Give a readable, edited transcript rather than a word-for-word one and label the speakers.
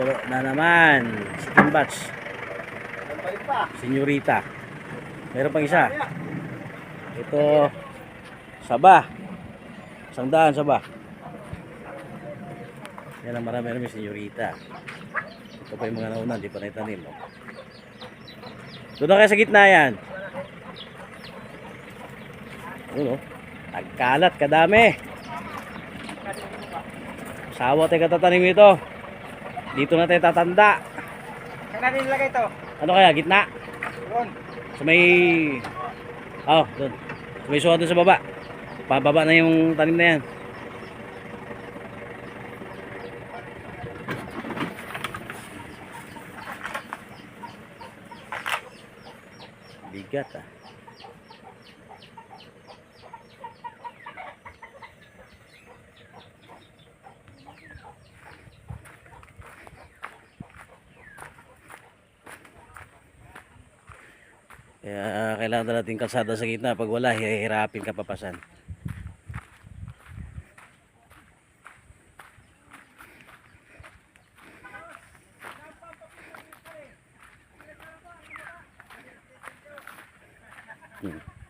Speaker 1: Puno na naman. Chicken batch. Senyorita. Meron pang isa. Ito. Saba. 100 saba. Yan ang marami senyorita. Ito pa yung mga nauna, hindi pa naitanim. Doon na kayo sa gitna yan. Yun o. Nagkalat, kadami. Sawa tayo katatanim ito. Dito na tayo tatanda.
Speaker 2: Saan natin nilagay ito?
Speaker 1: Ano kaya, gitna?
Speaker 2: Doon.
Speaker 1: Sa may... Oh, doon. Sa may suha doon sa baba. Pababa na yung tanim na yan. Bigat ah. Kaya kailangan natin kalsada sa gitna. Pag wala, hihirapin ka papasan. Hmm.